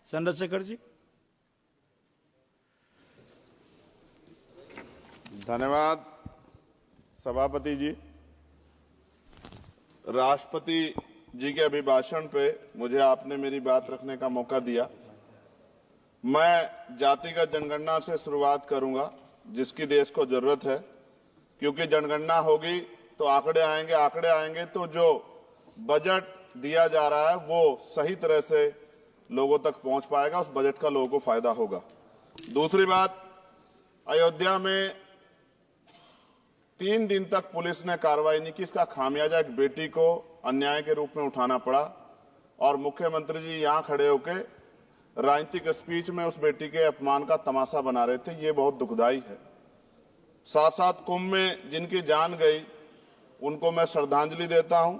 चंद्रशेखर जी। धन्यवाद सभापति जी। राष्ट्रपति जी के अभिभाषण पे मुझे आपने मेरी बात रखने का मौका दिया। मैं जातिगत जनगणना से शुरुआत करूंगा जिसकी देश को जरूरत है, क्योंकि जनगणना होगी तो आंकड़े आएंगे तो जो बजट दिया जा रहा है वो सही तरह से लोगों तक पहुंच पाएगा, उस बजट का लोगों को फायदा होगा। दूसरी बात, अयोध्या में 3 दिन तक पुलिस ने कार्रवाई नहीं की। इसका खामियाजा एक बेटी को अन्याय के रूप में उठाना पड़ा और मुख्यमंत्री जी यहां खड़े होकर राजनीतिक स्पीच में उस बेटी के अपमान का तमाशा बना रहे थे। ये बहुत दुखदाई है। साथ साथ कुंभ में जिनकी जान गई उनको मैं श्रद्धांजलि देता हूं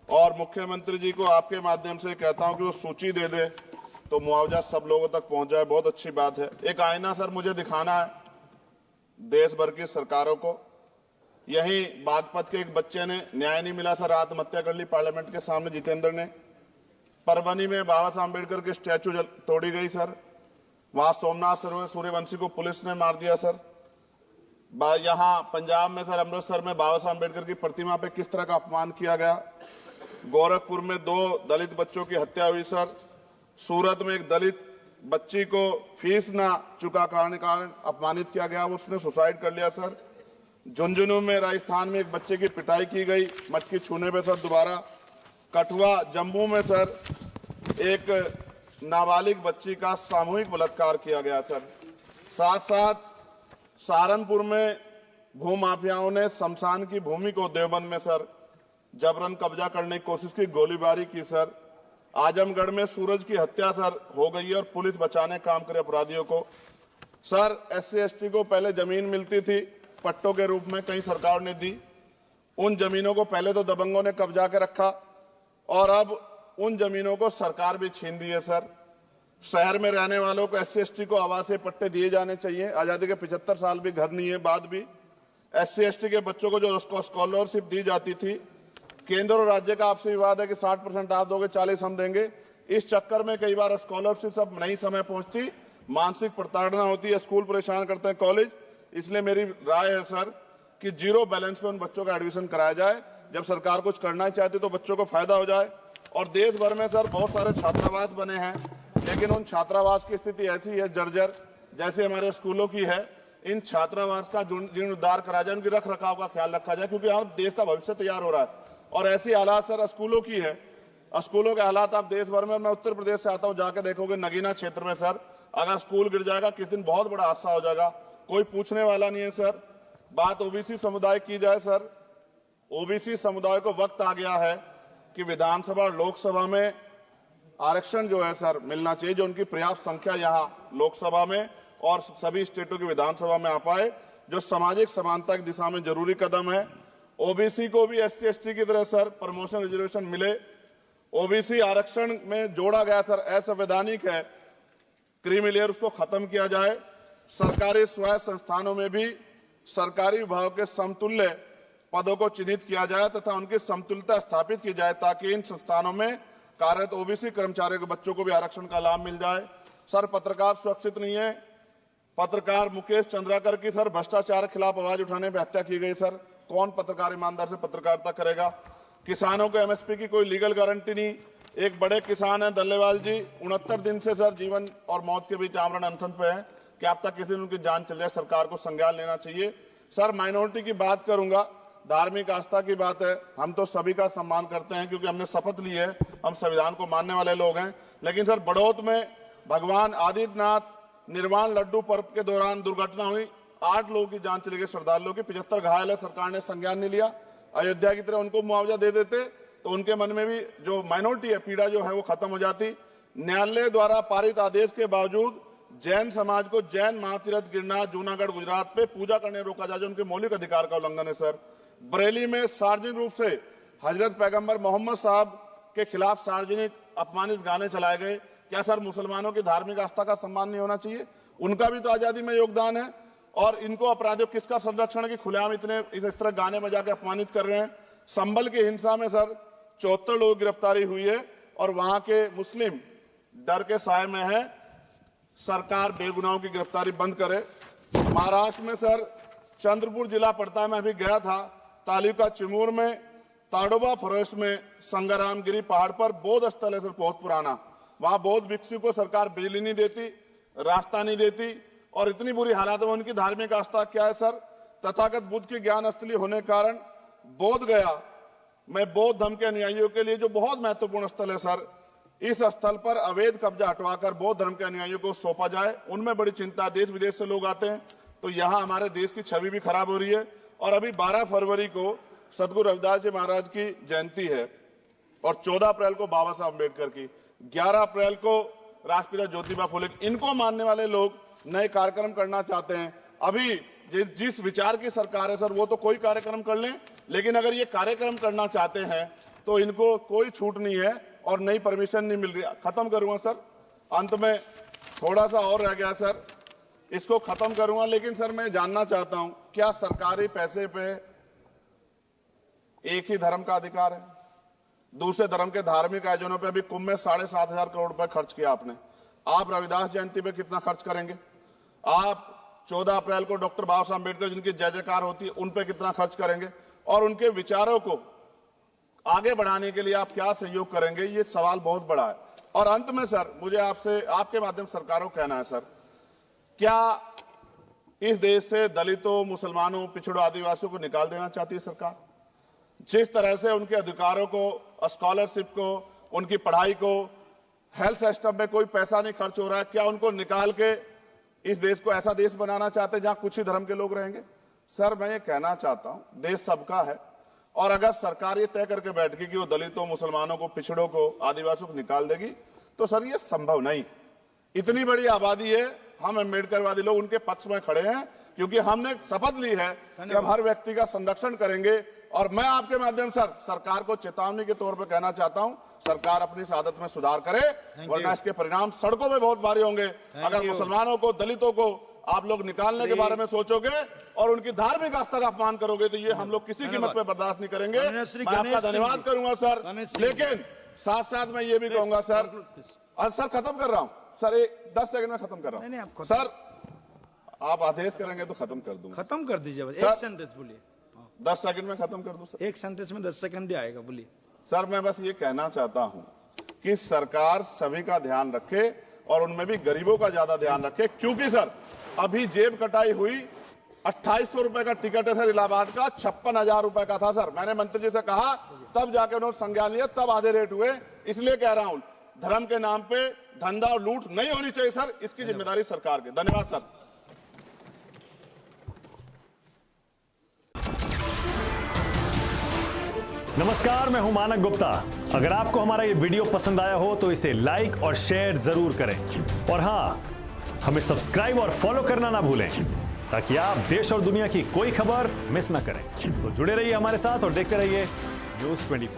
और मुख्यमंत्री जी को आपके माध्यम से कहता हूं कि वो सूची दे दे तो मुआवजा सब लोगों तक पहुंच जाए। बहुत अच्छी बात है। एक आईना सर मुझे दिखाना है देश भर की सरकारों को। यही बागपत के एक बच्चे ने न्याय नहीं मिला सर, आत्महत्या कर ली पार्लियामेंट के सामने, जितेंद्र ने। परभनी में बाबा साहब अम्बेडकर की स्टैचू तोड़ी गई सर, वहां सोमनाथ सूर्यवंशी को पुलिस ने मार दिया सर। यहां पंजाब में सर, अमृतसर में बाबा साहब अम्बेडकर की प्रतिमा पे किस तरह का अपमान किया गया। गोरखपुर में 2 दलित बच्चों की हत्या हुई सर। सूरत में एक दलित बच्ची को फीस ना चुका कारण अपमानित किया गया, उसने सुसाइड कर लिया सर। झुंझुनू में राजस्थान में एक बच्चे की पिटाई की गई मटकी छूने पे सर दोबारा। कठुआ जम्मू में सर एक नाबालिग बच्ची का सामूहिक बलात्कार किया गया सर। साथ साथ सहारनपुर में भूमाफियाओं ने शमशान की भूमि को देवबंद में सर जबरन कब्जा करने की कोशिश की, गोलीबारी की सर। आजमगढ़ में सूरज की हत्या सर हो गई है और पुलिस बचाने काम करे अपराधियों को। सर SC ST को पहले जमीन मिलती थी पट्टों के रूप में, कई सरकार ने दी। उन जमीनों को पहले तो दबंगों ने कब्जा के रखा और अब उन जमीनों को सरकार भी छीन रही है सर। शहर में रहने वालों को SC ST को आवासीय पट्टे दिए जाने चाहिए। आजादी के 75 साल भी घर नहीं है बाद भी। SC ST के बच्चों को जो स्कॉलरशिप दी जाती थी, केंद्र और राज्य का आपसे विवाद है कि 60% आप दोगे, 40 हम देंगे। इस चक्कर में कई बार स्कॉलरशिप सब नहीं समय पहुंचती, मानसिक प्रताड़ना होती है, स्कूल परेशान करते हैं, कॉलेज। इसलिए मेरी राय है सर कि 0 बैलेंस पे उन बच्चों का एडमिशन कराया जाए। जब सरकार कुछ करना ही चाहती तो बच्चों को फायदा हो जाए। और देश भर में सर बहुत सारे छात्रावास बने हैं, लेकिन उन छात्रावास की स्थिति ऐसी है जर्जर, जैसे हमारे स्कूलों की है। इन छात्रावास का जीर्णोद्धार करा जाए, उनकी रख रखाव का ख्याल रखा जाए, क्योंकि यहाँ देश का भविष्य तैयार हो रहा है। और ऐसी हालात सर स्कूलों की है, स्कूलों के हालात आप देश भर में, मैं उत्तर प्रदेश से आता हूँ, जाके देखोगे नगीना क्षेत्र में सर अगर स्कूल गिर जाएगा किस दिन बहुत बड़ा हादसा हो जाएगा, कोई पूछने वाला नहीं है सर। बात OBC समुदाय की जाए सर, OBC समुदाय को वक्त आ गया है कि विधानसभा और लोकसभा में आरक्षण जो है सर मिलना चाहिए, जो उनकी पर्याप्त संख्या यहाँ लोकसभा में और सभी स्टेटों की विधानसभा में आ पाए, जो सामाजिक समानता की दिशा में जरूरी कदम है। OBC को भी SC ST की तरह सर प्रमोशन रिजर्वेशन मिले। OBC आरक्षण में जोड़ा गया सर असंवैधानिक है, क्रीमी लेयर उसको खत्म किया जाए। सरकारी स्वायत्त संस्थानों में भी सरकारी विभागों के समतुल्य पदों को चिन्हित किया जाए तथा उनकी समतुल्यता स्थापित की जाए, ताकि इन संस्थानों में कार्यरत OBC कर्मचारियों के बच्चों को भी आरक्षण का लाभ मिल जाए। सर पत्रकार सुरक्षित नहीं है। पत्रकार मुकेश चंद्राकर की सर भ्रष्टाचार के खिलाफ आवाज उठाने पर हत्या की गई सर। कौन पत्रकार ईमानदार से पत्रकारिता करेगा। किसानों को MSP की कोई लीगल गारंटी नहीं। एक बड़े किसान है दल्लेवाल जी, 69 दिन से सर जीवन और मौत के बीच आमरण अनशन पे है। क्या अब तक किसी दिन उनकी जान चल जाए, सरकार को संज्ञान लेना चाहिए। सर माइनॉरिटी की बात करूंगा, धार्मिक आस्था की बात है, हम तो सभी का सम्मान करते हैं क्योंकि हमने शपथ ली है, हम संविधान को मानने वाले लोग हैं। लेकिन सर बड़ौत में भगवान आदित्यनाथ निर्वाण लड्डू पर्व के दौरान दुर्घटना हुई, 8 लोगों की जान चली गई, श्रद्धालुओं की 75 घायल है, सरकार ने संज्ञान नहीं लिया। अयोध्या की तरह उनको मुआवजा दे देते तो उनके मन में भी जो माइनॉरिटी है पीड़ा जो है वो खत्म हो जाती। न्यायालय द्वारा पारित आदेश के बावजूद जैन समाज को जैन महातीर्थ गिरनार जूनागढ़ गुजरात पे पूजा करने रोका जाए, जो उनके मौलिक अधिकार का उल्लंघन है सर। बरेली में सार्वजनिक रूप से हजरत पैगंबर मोहम्मद साहब के खिलाफ सार्वजनिक अपमानित गाने चलाए गए। क्या सर मुसलमानों की धार्मिक आस्था का सम्मान नहीं होना चाहिए? उनका भी तो आजादी में योगदान है। और इनको अपराधियों किसका संरक्षण की खुलेआम इतने इस तरह गाने बजा के अपमानित कर रहे हैं। संभल की हिंसा में सर 74 लोगों की गिरफ्तारी हुई है और वहां के मुस्लिम डर के साए में है। सरकार बेगुनाहों की गिरफ्तारी बंद करे। महाराष्ट्र में सर चंद्रपुर जिला पड़ता है, मैं अभी गया था, तालुका चिमूर में ताडोबा फॉरेस्ट में संग्रामगिरी पहाड़ पर बौद्ध स्थल है सर, बहुत पुराना। वहां बौद्ध भिक्षु को सरकार बिजली नहीं देती, रास्ता नहीं देती और इतनी बुरी हालात में उनकी धार्मिक आस्था क्या है सर, तथागत बुद्ध की ज्ञान स्थली होने के कारण बोध गया में बौद्ध धर्म के अनुयायियों के लिए जो बहुत महत्वपूर्ण स्थल है सर, इस स्थल पर अवैध कब्जा हटवाकर बौद्ध धर्म के अनुयायियों को सौंपा जाए। उनमें बड़ी चिंता, देश विदेश से लोग आते हैं, तो यहाँ हमारे देश की छवि भी खराब हो रही है। और अभी 12 फरवरी को सदगुरु रविदास जी महाराज की जयंती है और 14 अप्रैल को बाबा साहब अम्बेडकर की, 11 अप्रैल को राष्ट्रपिता ज्योतिबा फुले, इनको मानने वाले लोग नए कार्यक्रम करना चाहते हैं। अभी जिस विचार की सरकार है सर, वो तो कोई कार्यक्रम कर लें, लेकिन अगर ये कार्यक्रम करना चाहते हैं तो इनको कोई छूट नहीं है और नई परमिशन नहीं मिल रही। खत्म करूंगा सर, अंत में थोड़ा सा और रह गया सर, इसको खत्म करूंगा। लेकिन सर मैं जानना चाहता हूं, क्या सरकारी पैसे पे एक ही धर्म का अधिकार है? दूसरे धर्म के धार्मिक आयोजनों पे अभी कुंभ में 7,500 करोड़ रुपए खर्च किया आपने। आप रविदास जयंती पे कितना खर्च करेंगे? आप 14 अप्रैल को डॉक्टर बाबा साहब अम्बेडकर जिनकी जय जयकार होती है, उन पे कितना खर्च करेंगे? और उनके विचारों को आगे बढ़ाने के लिए आप क्या सहयोग करेंगे? ये सवाल बहुत बड़ा है। और अंत में सर मुझे आपसे, आपके माध्यम से सरकारों को कहना है सर, क्या इस देश से दलितों, मुसलमानों, पिछड़ों, आदिवासियों को निकाल देना चाहती है सरकार? जिस तरह से उनके अधिकारों को, स्कॉलरशिप को, उनकी पढ़ाई को, हेल्थ सिस्टम में कोई पैसा नहीं खर्च हो रहा है, क्या उनको निकाल के इस देश को ऐसा देश बनाना चाहते हैं जहां कुछ ही धर्म के लोग रहेंगे? सर मैं ये कहना चाहता हूं, देश सबका है और अगर सरकार ये तय करके बैठ गई कि वो दलितों, मुसलमानों को, पिछड़ों को, आदिवासियों को निकाल देगी, तो सर ये संभव नहीं। इतनी बड़ी आबादी है, हम अम्बेडकरवादी लोग उनके पक्ष में खड़े हैं क्योंकि हमने शपथ ली है कि हम हर व्यक्ति का संरक्षण करेंगे। और मैं आपके माध्यम से सरकार को चेतावनी के तौर पर कहना चाहता हूं, सरकार अपनी इस आदत में सुधार करे, वरना इसके परिणाम सड़कों में बहुत भारी होंगे। अगर मुसलमानों को, दलितों को आप लोग निकालने के बारे में सोचोगे और उनकी धार्मिक आस्था का अपमान करोगे, तो ये हम लोग किसी कीमत पे बर्दाश्त नहीं करेंगे। मैं आपका धन्यवाद करूंगा सर, लेकिन साथ साथ मैं ये भी कहूंगा सर, और सर खत्म कर रहा हूं सर, 10 सेकंड में खत्म कर रहा हूं सर, आप आदेश करेंगे तो खत्म कर दूंगा। खत्म कर दीजिए, एक सेंटेंस बोलिए। 10 सेकंड में खत्म कर दूं सर? एक सेंटेंस में 10 सेकंड ही आएगा, बोलिए। सर मैं बस ये कहना चाहता हूं कि सरकार सभी का ध्यान रखे और उनमें भी गरीबों का ज्यादा ध्यान रखे, क्योंकि सर अभी जेब कटाई हुई, 2800 रुपए का टिकट है सर इलाहाबाद का, 56,000 रुपए का था सर। मैंने मंत्री जी से कहा, तब जाके उन्होंने संज्ञान लिया, तब आधे रेट हुए। इसलिए कह रहा हूं, धर्म के नाम पे धंधा और लूट नहीं होनी चाहिए सर, इसकी जिम्मेदारी सरकार की। धन्यवाद सर। नमस्कार, मैं हूं मानक गुप्ता। अगर आपको हमारा ये वीडियो पसंद आया हो तो इसे लाइक और शेयर जरूर करें और हां, हमें सब्सक्राइब और फॉलो करना ना भूलें ताकि आप देश और दुनिया की कोई खबर मिस ना करें। तो जुड़े रहिए हमारे साथ और देखते रहिए न्यूज़ 24।